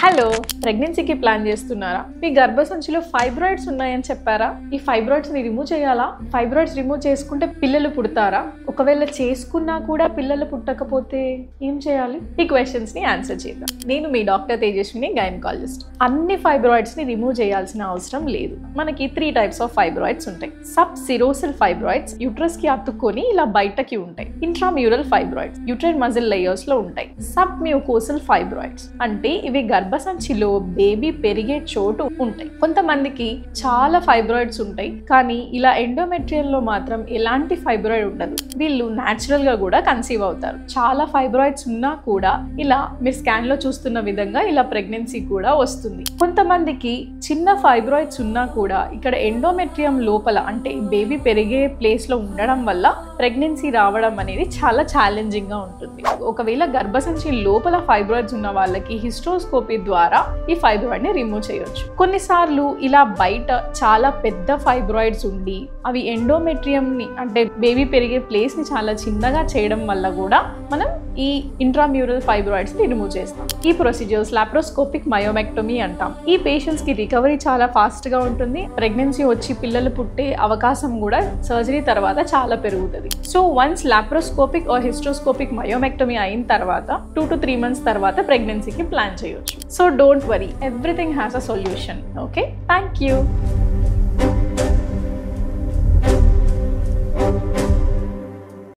Hello, ప్రెగ్నెన్సీకి plan చేస్తున్నారా? మీ గర్భసంచిలో fibroids ఉన్నాయని చెప్పారా? ఈ ఫైబ్రాయిడ్స్ ని రిమూవ్ చేయాలా? ఫైబ్రాయిడ్స్ రిమూవ్ చేసుకుంటే పిల్లలు పుడతారా? ఒకవేళ చేసుకున్నా కూడా పిల్లలు పుట్టకపోతే ఏం చేయాలి? ఈ క్వశ్చన్స్ ని ఆన్సర్ చేద్దాం. నేను మీ డాక్టర్ తేజస్విని, గైనకాలజిస్ట్. అన్ని ఫైబ్రాయిడ్స్ ని రిమూవ్ చేయాల్సిన అవసరం లేదు. మనకి 3 టైప్స్ ఆఫ్ ఫైబ్రాయిడ్స్ ఉంటాయి. సబ్ సిరోసల్ ఫైబ్రాయిడ్స్ యూట్రస్ కి అతుక్కొని ఇలా బయటకి ఉంటాయి. Intramural fibroids uterine muscle layers లో ఉంటాయి. సబ్ మ్యూకోసల్ ఫైబ్రాయిడ్స్ అంటే ఇవి గర్భసంచిలో బేబీ పెరిగే చోటు ఉంటాయి. కొంతమందికి చాలా ఫైబ్రాయిడ్స్ ఉంటాయి, కానీ ఇలా ఎండోమెట్రియల్ లో మాత్రం ఎలాంటి ఫైబ్రాయిడ్ ఉండదు. వీళ్ళు న్యాచురల్ గా కూడా కన్సీవ్ అవుతారు. చాలా ఫైబ్రాయిడ్స్ ఉన్నా కూడా ఇలా మీరు స్కాన్ లో చూస్తున్న విధంగా ఇలా ప్రెగ్నెన్సీ కూడా వస్తుంది. కొంతమందికి చిన్న ఫైబ్రాయిడ్స్ ఉన్నా కూడా ఇక్కడ ఎండోమెట్రియం లోపల అంటే బేబీ పెరిగే ప్లేస్ లో ఉండడం వల్ల ప్రెగ్నెన్సీ రావడం అనేది చాలా ఛాలెంజింగ్ గా ఉంటుంది. ఒకవేళ గర్భసంచి లోపల ఫైబ్రాయిడ్స్ ఉన్న వాళ్ళకి హిస్ట్రోస్కోపీ ద్వారా ఈ ఫైబ్రాయిడ్ ని రిమూవ్ చేయొచ్చు. కొన్నిసార్లు ఇలా బయట చాలా పెద్ద ఫైబ్రాయిడ్స్ ఉండి అవి ఎండోమెట్రియం ని అంటే బేబీ పెరిగే ప్లేస్ ని చాలా చిన్నగా చేయడం వల్ల కూడా మనం ఈ ఇంట్రామ్యూరల్ ఫైబ్రాయిడ్స్ ని రిమూవ్ చేస్తాం. ఈ ప్రొసీజర్స్ లాప్రోస్కోపిక్ మయోమెక్టమీ అంటాం. ఈ పేషెంట్స్ కి రికవరీ చాలా ఫాస్ట్ గా ఉంటుంది. ప్రెగ్నెన్సీ వచ్చి పిల్లలు పుట్టే అవకాశం కూడా సర్జరీ తర్వాత చాలా పెరుగుతుంది. So once laparoscopic or hysteroscopic myomectomy అయిన తర్వాత 2 to 3 months తర్వాత ప్రెగ్నెన్సీకి ప్లాన్ చేయొచ్చు. So don't worry, everything has a solution. Okay, thank you.